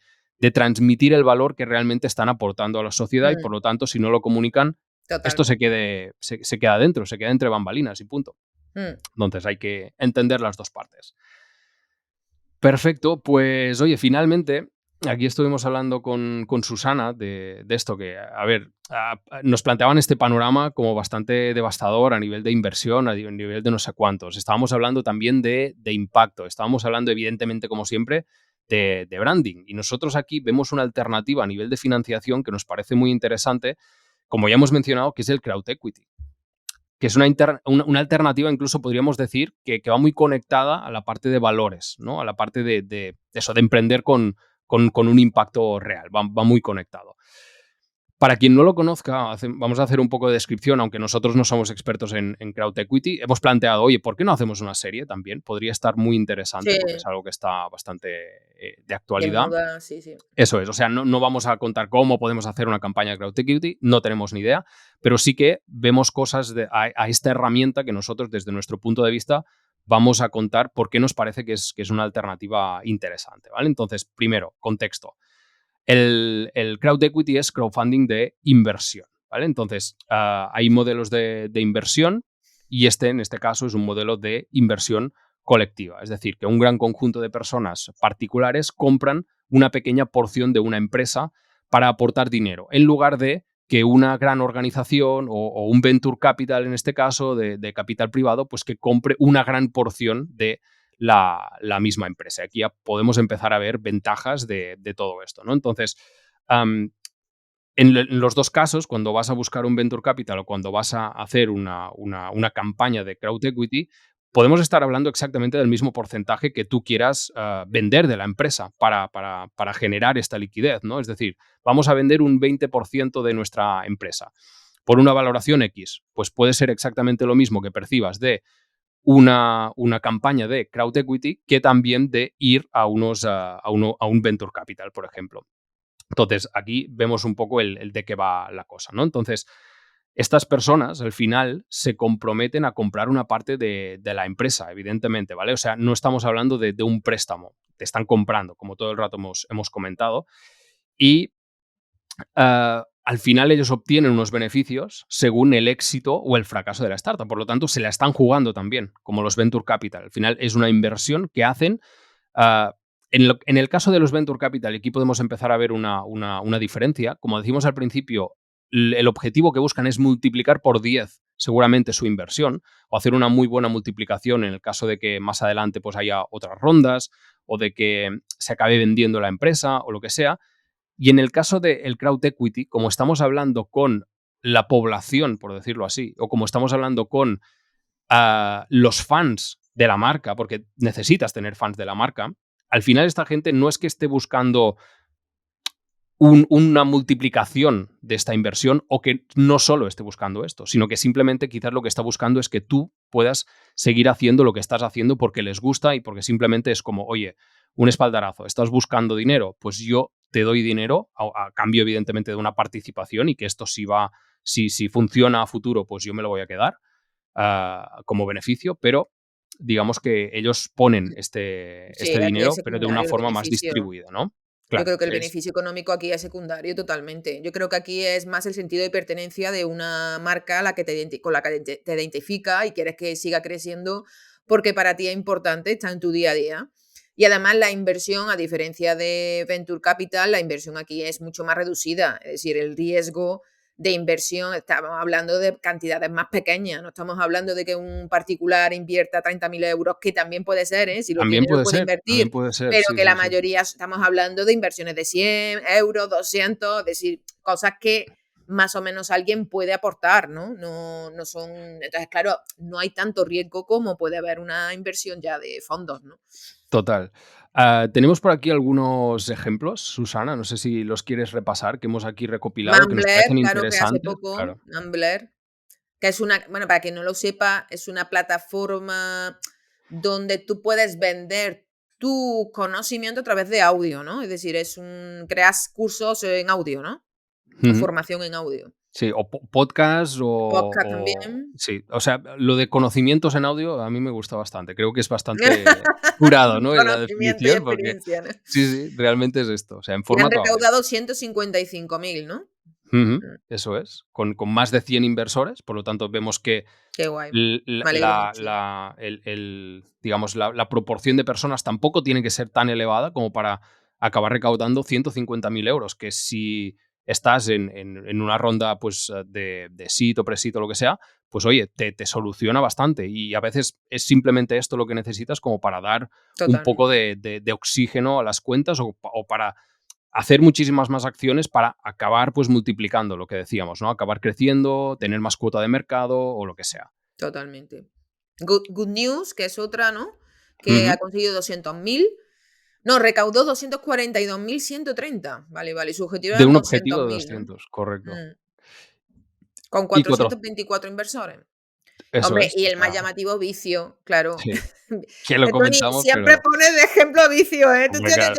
transmitir el valor que realmente están aportando a la sociedad y Mm, por lo tanto, si no lo comunican, esto totalmente. se queda dentro, se queda entre bambalinas y punto. Mm. Entonces hay que entender las dos partes. Perfecto, pues oye, finalmente, aquí estuvimos hablando con Susana de esto que, a ver, nos planteaban este panorama como bastante devastador a nivel de inversión, a nivel de no sé cuántos. Estábamos hablando también de impacto, estábamos hablando evidentemente, como siempre, de branding. Y nosotros aquí vemos una alternativa a nivel de financiación que nos parece muy interesante, como ya hemos mencionado, que es el crowd equity, que es una alternativa, incluso podríamos decir, que va muy conectada a la parte de valores, ¿no? A la parte de eso, de emprender con un impacto real, va muy conectado. Para quien no lo conozca, vamos a hacer un poco de descripción, aunque nosotros no somos expertos en crowd equity. Hemos planteado, oye, ¿por qué no hacemos una serie también? Podría estar muy interesante porque es Sí, algo que está bastante de de actualidad. moda, sí, sí. Eso es, o sea, no vamos a contar cómo podemos hacer una campaña de crowd equity, no tenemos ni idea, pero sí que vemos cosas a esta herramienta que nosotros, desde nuestro punto de vista, vamos a contar por qué nos parece que es una alternativa interesante, ¿vale? Entonces, primero, contexto. El crowd equity es crowdfunding de inversión, ¿vale? Entonces, hay modelos de inversión y en este caso, es un modelo de inversión colectiva. Es decir, que un gran conjunto de personas particulares compran una pequeña porción de una empresa para aportar dinero, en lugar de que una gran organización o un venture capital, en este caso, de capital privado, pues que compre una gran porción de la misma empresa. Aquí ya podemos empezar a ver ventajas de todo esto, ¿no? Entonces, um, en los dos casos, cuando vas a buscar un venture capital o cuando vas a hacer una campaña de crowd equity, podemos estar hablando exactamente del mismo porcentaje que tú quieras vender de la empresa para generar esta liquidez, ¿no? Es decir, vamos a vender un 20% de nuestra empresa por una valoración X. Pues puede ser exactamente lo mismo que percibas de una campaña de crowd equity que también de ir a un venture capital, por ejemplo. Entonces, aquí vemos un poco el de qué va la cosa, ¿no? Entonces, estas personas al final se comprometen a comprar una parte de la empresa, evidentemente, ¿vale? O sea, no estamos hablando de un préstamo, te están comprando, como todo el rato hemos comentado, y al final ellos obtienen unos beneficios según el éxito o el fracaso de la startup. Por lo tanto, se la están jugando también, como los venture capital. Al final es una inversión que hacen. ah, en el caso de los venture capital, aquí podemos empezar a ver una diferencia. Como decimos al principio, el objetivo que buscan es multiplicar por 10 seguramente su inversión o hacer una muy buena multiplicación en el caso de que más adelante pues haya otras rondas o de que se acabe vendiendo la empresa o lo que sea. Y en el caso del crowd equity, como estamos hablando con la población, por decirlo así, o como estamos hablando con los fans de la marca, porque necesitas tener fans de la marca, al final esta gente no es que esté buscando una multiplicación de esta inversión o que no solo esté buscando esto, sino que simplemente quizás lo que está buscando es que tú puedas seguir haciendo lo que estás haciendo porque les gusta y porque simplemente es como, oye, un espaldarazo, ¿estás buscando dinero? Pues yo te doy dinero a cambio, evidentemente, de una participación y que esto si funciona a futuro, pues yo me lo voy a quedar como beneficio, pero digamos que ellos ponen Sí, este aquí es dinero, pero de una secundario el forma más beneficio. distribuida, ¿no? Yo Claro, creo que el beneficio económico aquí es secundario totalmente. Yo creo que aquí es más el sentido de pertenencia de una marca a la que con la que te identifica y quieres que siga creciendo porque para ti es importante, está en tu día a día. Y además la inversión, a diferencia de Venture Capital, la inversión aquí es mucho más reducida. Es decir, el riesgo de inversión, estamos hablando de cantidades más pequeñas, no estamos hablando de que un particular invierta 30.000 euros, que también puede ser, ¿eh? Si lo tiene lo puede también invertir, puede ser, pero sí, que la sí, sí. mayoría estamos hablando de inversiones de 100 euros, 200, es decir, cosas que más o menos alguien puede aportar, ¿no? No son, entonces, claro, no hay tanto riesgo como puede haber una inversión ya de fondos, ¿no? Total. Tenemos por aquí algunos ejemplos, Susana, no sé si los quieres repasar, que hemos aquí recopilado, que nos Mumbler, parecen claro, que hace interesantes. poco, Claro. Mumbler, que es una, bueno, para quien no lo sepa, es una plataforma donde tú puedes vender tu conocimiento a través de audio, ¿no? Es decir, creas cursos en audio, ¿no? O Ujú. formación en audio. Sí, o podcast Podcast o también. sí, o sea, lo de conocimientos en audio a mí me gusta bastante. Creo que es bastante curado, ¿no? En la Conocimiento y definición, porque experiencia, ¿no? sí, sí, realmente es esto, o sea, en Y han formato audio. recaudado 155.000, ¿no? Ujú, Mm, eso es, con más de 100 inversores, por lo tanto, vemos que qué guay. l Me alegro mucho. digamos, la proporción de personas tampoco tiene que ser tan elevada como para acabar recaudando 150.000 euros, que si estás en una ronda, pues, de seed o pre-seed o lo que sea, pues, oye, te soluciona bastante. Y a veces es simplemente esto lo que necesitas como para dar un poco Totalmente. de oxígeno a las cuentas o para hacer muchísimas más acciones para acabar, pues, multiplicando lo que decíamos, ¿no? Acabar creciendo, tener más cuota de mercado o lo que sea. Totalmente. Good News, que es otra, ¿no? Que ha Ujú. conseguido 200.000. No, recaudó 242.130. Vale, vale. Su objetivo De eran un objetivo de 200.000, ¿no? 200, correcto. Mm, con Y 4 424 inversores. eso Hombre, es, y o el más sea, llamativo, Vicio, claro. sí, que lo Tony comentamos, siempre pero pones de ejemplo Vicio, ¿eh? hombre, claro.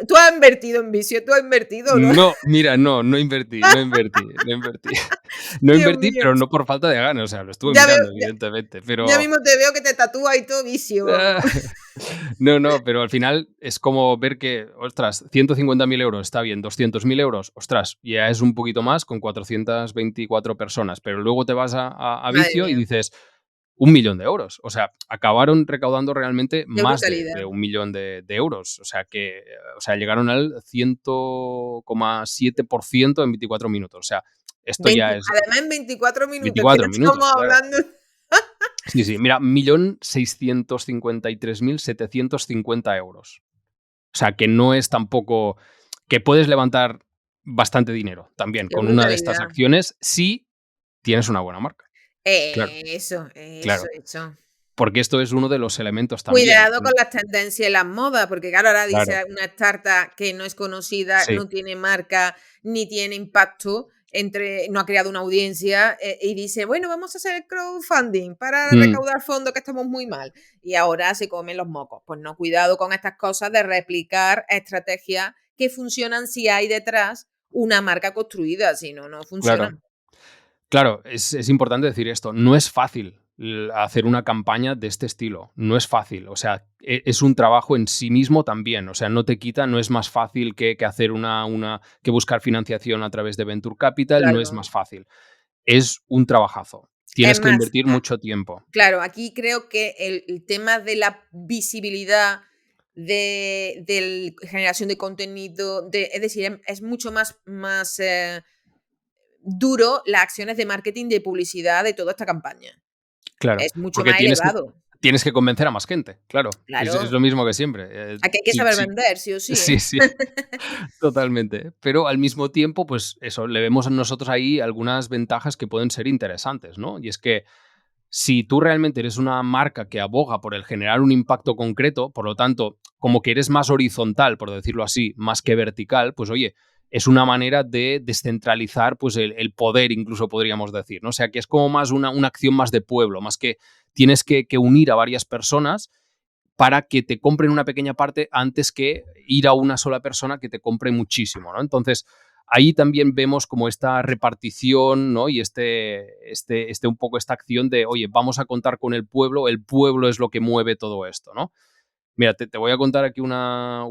Tú has invertido en Vicio, tú has invertido, ¿no? No, mira, no invertí, no invertí, no invertí. No Dios invertí, mío. pero no por falta de ganas, o sea, lo estuve Ya veo, mirando, evidentemente, ya pero mismo te veo que te tatúas y todo Vicio, vamos. no, pero al final es como ver que, ostras, 150.000 euros está bien, 200.000 euros, ostras, ya es un poquito más con 424 personas, pero luego te vas a Madre Vicio y mía, dices, 1.000.000 de euros. O sea, acabaron recaudando realmente qué más de brutalidad. 1.000.000 de euros. O sea, llegaron al 100,7% en 24 minutos. O sea, esto ya es Además en 24 minutos, que no 24 minutos, estamos claro. hablando. Sí, sí, mira, 1.653.750 euros. O sea, que no es tampoco que puedes levantar bastante dinero también Qué con una de estas brutalidad. acciones si tienes una buena marca. Claro, Eso, eso, claro. eso. Porque esto es uno de los elementos también. Cuidado con las tendencias y las modas, porque claro, ahora Claro, dice una startup que no es conocida, sí. no tiene marca, ni tiene impacto, no ha creado una audiencia, y dice, bueno, vamos a hacer crowdfunding para Mm, recaudar fondos que estamos muy mal. Y ahora se comen los mocos. Pues no, cuidado con estas cosas de replicar estrategias que funcionan si hay detrás una marca construida, si no, no claro. funcionan. Claro, es importante decir esto. No es fácil hacer una campaña de este estilo. No es fácil. O sea, es un trabajo en sí mismo también. O sea, no te quita, no es más fácil que hacer que buscar financiación a través de Venture Capital. No es Claro. más fácil. Es un trabajazo. Es Tienes que más, invertir mucho tiempo. claro, aquí creo que el tema de la visibilidad de generación de contenido, es decir, es mucho más duro las acciones de marketing, de publicidad de toda esta campaña. Claro, Es mucho porque más elevado. tienes que convencer a más gente. Claro, es Claro, lo mismo que siempre. aquí hay que Sí, saber sí, vender, sí o sí, sí, ¿eh? sí. Totalmente. Pero al mismo tiempo, pues eso, le vemos a nosotros ahí algunas ventajas que pueden ser interesantes, ¿no? Y es que si tú realmente eres una marca que aboga por el generar un impacto concreto, por lo tanto, como que eres más horizontal, por decirlo así, más que vertical, pues oye, es una manera de descentralizar pues, el poder, incluso podríamos decir, ¿no? O sea, que es como más una acción más de pueblo, más que tienes que unir a varias personas para que te compren una pequeña parte antes que ir a una sola persona que te compre muchísimo, ¿no? Entonces, ahí también vemos como esta repartición, ¿no? Y un poco esta acción de, oye, vamos a contar con el pueblo es lo que mueve todo esto, ¿no? Mira, te voy a contar aquí una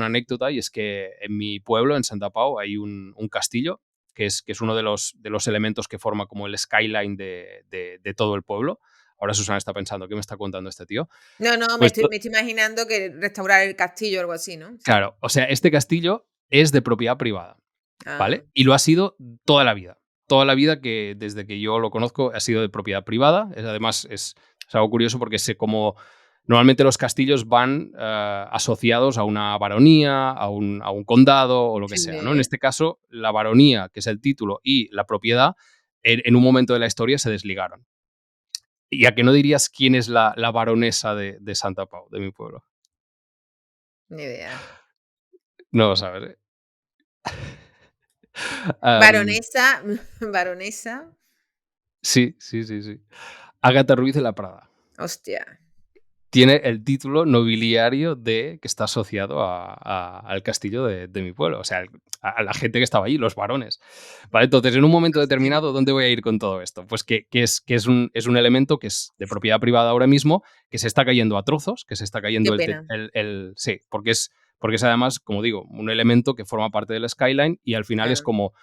anécdota, y es que en mi pueblo, en Santa Pau, hay un castillo que es uno de los elementos que forma como el skyline de todo el pueblo. Ahora Susana está pensando, ¿qué me está contando este tío? No, no, Pues me estoy imaginando que restaurar el castillo o algo así, ¿no? Sí. claro, o sea, este castillo es de propiedad privada, Ah, ¿vale? Y lo ha sido toda la vida. Toda la vida, que desde que yo lo conozco ha sido de propiedad privada. Además, es algo curioso porque sé cómo normalmente los castillos van asociados a una baronía, a un condado o lo que sea, ¿no? En sí. este caso, la baronía, que es el título, y la propiedad, en un momento de la historia se desligaron. ¿Y a que no dirías quién es la baronesa de Santa Pau, de mi pueblo? Ni idea. No lo sabes, ¿eh? Am, Baronesa, baronesa, Sí, sí, sí, sí. Ágata Ruiz de la Prada. hostia. Tiene el título nobiliario que está asociado al castillo de mi pueblo, o sea, a la gente que estaba allí, los varones. ¿Vale? Entonces, en un momento Hostia. determinado, ¿dónde voy a ir con todo esto? Pues que es un elemento que es de propiedad privada ahora mismo, que se está cayendo a trozos, que se está Qué cayendo pena. sí, porque es además, como digo, un elemento que forma parte del skyline, y al final es Claro. como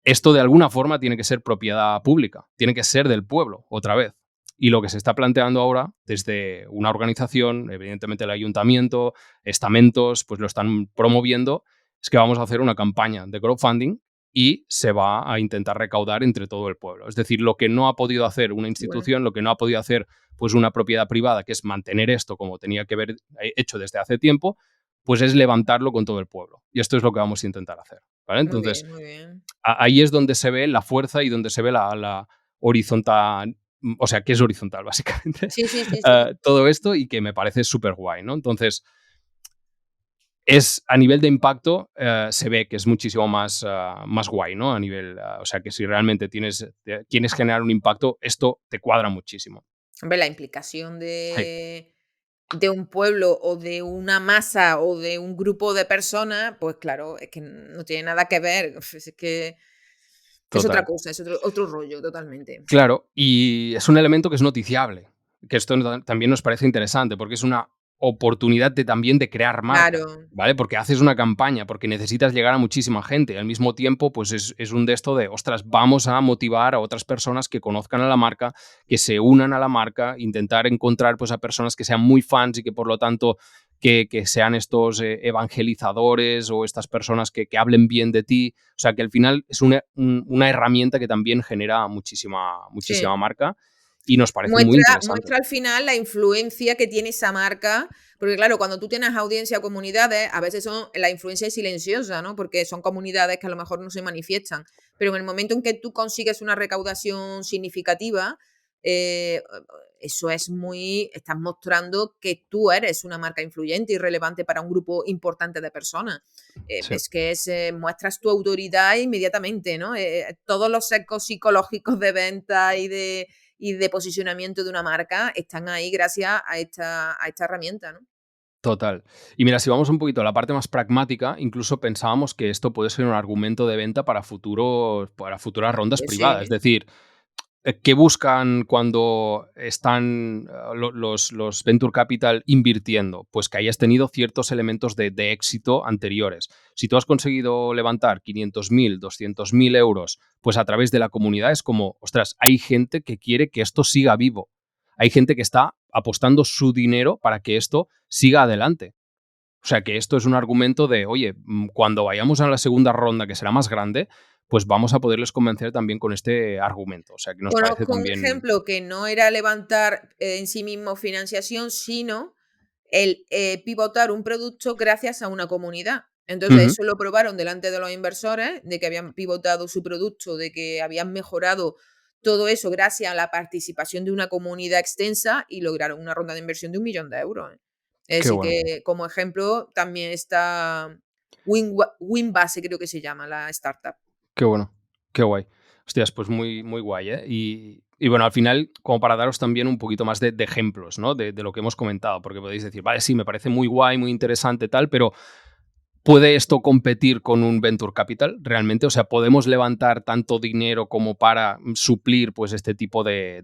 esto de alguna forma tiene que ser propiedad pública, tiene que ser del pueblo, otra vez. Y lo que se está planteando ahora desde una organización, evidentemente el ayuntamiento, estamentos, pues lo están promoviendo, es que vamos a hacer una campaña de crowdfunding y se va a intentar recaudar entre todo el pueblo. Es decir, lo que no ha podido hacer una Qué bueno. institución, lo que no ha podido hacer pues una propiedad privada, que es mantener esto como tenía que haber hecho desde hace tiempo, pues es levantarlo con todo el pueblo. Y esto es lo que vamos a intentar hacer, ¿vale? Muy Entonces, bien, muy bien. ahí es donde se ve la fuerza y donde se ve la horizontal, o sea, que es horizontal, básicamente, Sí, sí, sí, sí. todo esto, y que me parece súper guay, ¿no? Entonces, a nivel de impacto, se ve que es muchísimo más guay, ¿no? A nivel, o sea, que si realmente quieres generar un impacto, esto te cuadra muchísimo. Hombre, la implicación Sí, de un pueblo o de una masa o de un grupo de personas, pues claro, es que no tiene nada que ver. Es que es otra total. cosa, es otro rollo totalmente. Claro, y es un elemento que es noticiable, que esto también nos parece interesante, porque es una oportunidad también de crear marca, Claro. ¿vale? Porque haces una campaña, porque necesitas llegar a muchísima gente, y al mismo tiempo, pues es un de esto de, ostras, vamos a motivar a otras personas que conozcan a la marca, que se unan a la marca, intentar encontrar pues a personas que sean muy fans y que por lo tanto que sean estos evangelizadores, o estas personas que hablen bien de ti. O sea, que al final es una herramienta que también genera muchísima Sí. marca, y nos parece muy Muestra interesante. al final la influencia que tiene esa marca, porque claro, cuando tú tienes audiencia o comunidades, a veces la influencia es silenciosa, ¿no? Porque son comunidades que a lo mejor no se manifiestan, pero en el momento en que tú consigues una recaudación significativa, eh, eso es estás mostrando que tú eres una marca influyente y relevante para un grupo importante de personas. Sí, Es que muestras tu autoridad inmediatamente, ¿no? Todos los ecos psicológicos de venta y de posicionamiento de una marca están ahí gracias a esta herramienta, ¿no? total. Y mira, si vamos un poquito a la parte más pragmática, incluso pensábamos que esto puede ser un argumento de venta para futuras rondas privadas. Es Sí, decir, ¿qué buscan cuando están los Venture Capital invirtiendo? Pues que hayas tenido ciertos elementos de éxito anteriores. Si tú has conseguido levantar 500.000, 200.000 euros, pues a través de la comunidad, es como, ostras, hay gente que quiere que esto siga vivo. Hay gente que está apostando su dinero para que esto siga adelante. O sea, que esto es un argumento de, oye, cuando vayamos a la segunda ronda, que será más grande, pues vamos a poderles convencer también con este argumento. O sea, que nos parece conozco un también... ejemplo que no era levantar en sí mismo financiación, sino el pivotar un producto gracias a una comunidad. Entonces, Ujú. eso lo probaron delante de los inversores, de que habían pivotado su producto, de que habían mejorado todo eso gracias a la participación de una comunidad extensa y lograron una ronda de inversión de 1 millón de euros, ¿eh? Es Qué decir, bueno. que como ejemplo también está Winbase creo que se llama la startup. Qué bueno, qué guay. Hostias, pues muy, muy guay, ¿eh? Y bueno, al final, como para daros también un poquito más de ejemplos, ¿no? De lo que hemos comentado, porque podéis decir, vale, sí, me parece muy guay, muy interesante, tal, pero ¿puede esto competir con un venture capital realmente? O sea, ¿podemos levantar tanto dinero como para suplir pues, este tipo de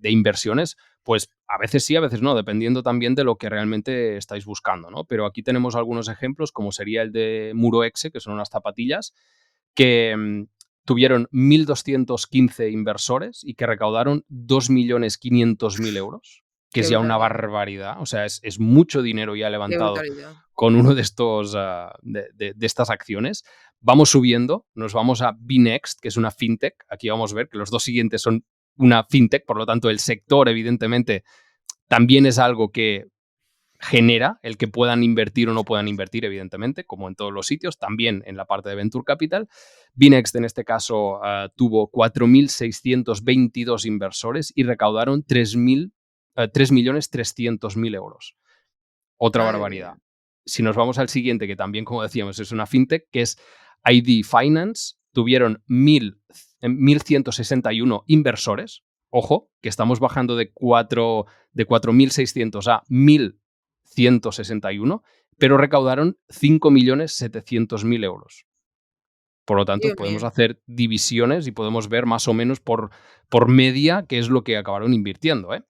inversiones? Pues a veces sí, a veces no, dependiendo también de lo que realmente estáis buscando, ¿no? Pero aquí tenemos algunos ejemplos, como sería el de Muroexe, que son unas zapatillas que tuvieron 1.215 inversores y que recaudaron 2.500.000 euros, que Qué es ya una brutalidad, barbaridad. O sea, es mucho dinero ya qué levantado brutalidad. con uno de estos de estas acciones. Vamos subiendo, nos vamos a Bnext, que es una fintech. Aquí vamos a ver que los dos siguientes son una fintech, por lo tanto el sector evidentemente también es algo que genera el que puedan invertir o no puedan invertir, evidentemente, como en todos los sitios, también en la parte de Venture Capital. Bnext, en este caso, tuvo 4.622 inversores y recaudaron 3.300.000 euros. Otra Madre barbaridad. mía. Si nos vamos al siguiente, que también, como decíamos, es una fintech, que es ID Finance, tuvieron 1.161 inversores. Ojo, que estamos bajando de 4.600 a 1.161, pero recaudaron 5.700.000 euros. Por lo tanto, Dios podemos mío. hacer divisiones y podemos ver más o menos por media qué es lo que acabaron invirtiendo, ¿eh?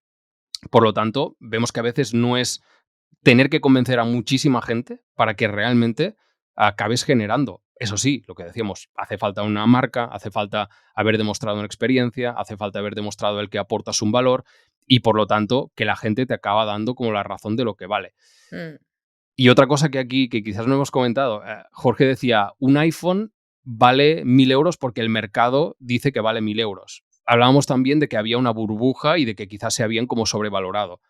Por lo tanto, vemos que a veces no es tener que convencer a muchísima gente para que realmente acabes generando. Eso sí, lo que decíamos, hace falta una marca, hace falta haber demostrado una experiencia, hace falta haber demostrado el que aportas un valor y por lo tanto que la gente te acaba dando como la razón de lo que vale. Mm, Y otra cosa que aquí, que quizás no hemos comentado, Jorge decía, un iPhone vale 1.000 euros porque el mercado dice que vale 1.000 euros. Hablábamos también de que había una burbuja y de que quizás se habían como sobrevalorado.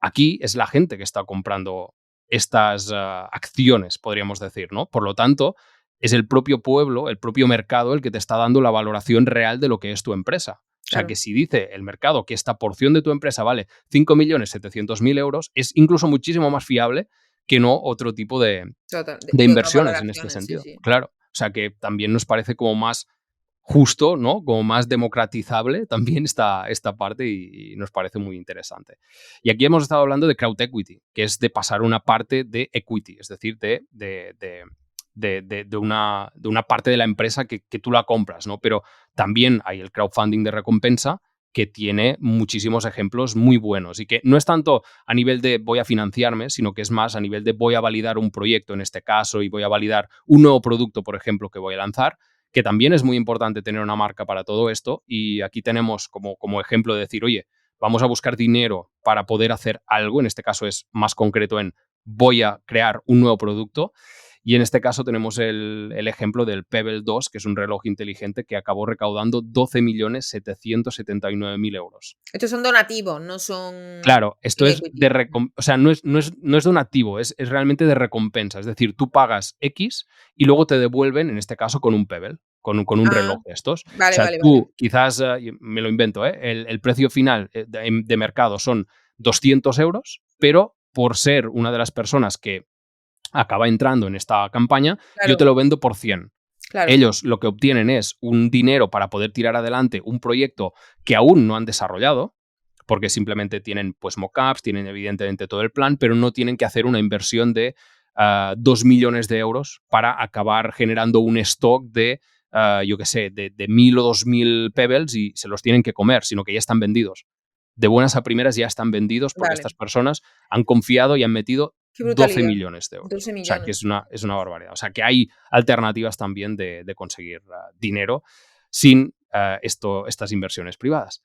Aquí es la gente que está comprando estas acciones, podríamos decir, ¿no? Por lo tanto, es el propio pueblo, el propio mercado el que te está dando la valoración real de lo que es tu empresa. O sea, que claro. si dice el mercado que esta porción de tu empresa vale 5.700.000 euros, es incluso muchísimo más fiable que no otro tipo Total, de que otras inversiones en este valoraciones, sí, sentido. sí. Claro. O sea, que también nos parece como más justo, ¿no? Como más democratizable también esta parte y nos parece muy interesante. Y aquí hemos estado hablando de crowd equity, que es de pasar una parte de equity, es decir, de una parte de la empresa que tú la compras, ¿no? Pero también hay el crowdfunding de recompensa que tiene muchísimos ejemplos muy buenos y que no es tanto a nivel de voy a financiarme, sino que es más a nivel de voy a validar un proyecto en este caso y voy a validar un nuevo producto, por ejemplo, que voy a lanzar, que también es muy importante tener una marca para todo esto. Y aquí tenemos como ejemplo de decir, oye, vamos a buscar dinero para poder hacer algo. En este caso es más concreto en voy a crear un nuevo producto. Y en este caso tenemos el ejemplo del Pebble 2, que es un reloj inteligente que acabó recaudando 12.779.000 euros. Estos son donativos, no son Claro, esto in es equity. o sea, no es donativo, es realmente de recompensa. Es decir, tú pagas X y luego te devuelven, en este caso, con un Pebble, con un Ah, reloj de estos. O vale, sea, vale, vale. tú quizás, me lo invento, el precio final de mercado son 200 euros, pero por ser una de las personas que acaba entrando en esta campaña, yo te Claro, lo vendo por 100. claro, Ellos lo que obtienen es un dinero para poder tirar adelante un proyecto que aún no han desarrollado, porque simplemente tienen pues mockups, tienen evidentemente todo el plan, pero no tienen que hacer una inversión de 2 millones de euros para acabar generando un stock de, yo qué sé, de 1.000 o 2.000 pebbles y se los tienen que comer, sino que ya están vendidos. De buenas a primeras ya están vendidos porque vale. estas personas han confiado y han metido Qué 12 brutalidad. millones de euros. 12 O sea, que millones. es una barbaridad. O sea, que hay alternativas también de conseguir dinero sin estas inversiones privadas.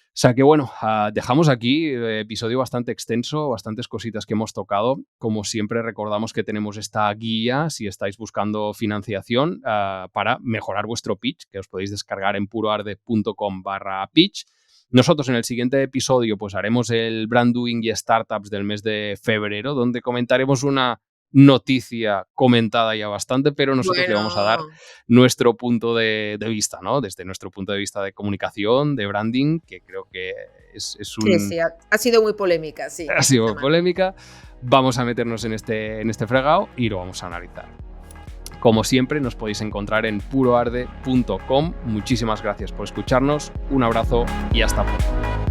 O sea que bueno, dejamos aquí episodio bastante extenso, bastantes cositas que hemos tocado. Como siempre recordamos que tenemos esta guía si estáis buscando financiación para mejorar vuestro pitch, que os podéis descargar en puroarde.com/pitch. Nosotros en el siguiente episodio pues haremos el Brand Doing y Startups del mes de febrero, donde comentaremos una noticia comentada ya bastante, pero nosotros le vamos a dar Bueno, nuestro punto de vista, ¿no? Desde nuestro punto de vista de comunicación, de branding, que creo que es sí, un... sí, ha sido muy polémica, sí, Ha esta sido semana. polémica, vamos a meternos en este fregado y lo vamos a analizar. Como siempre, nos podéis encontrar en puroarde.com. Muchísimas gracias por escucharnos, un abrazo y hasta pronto.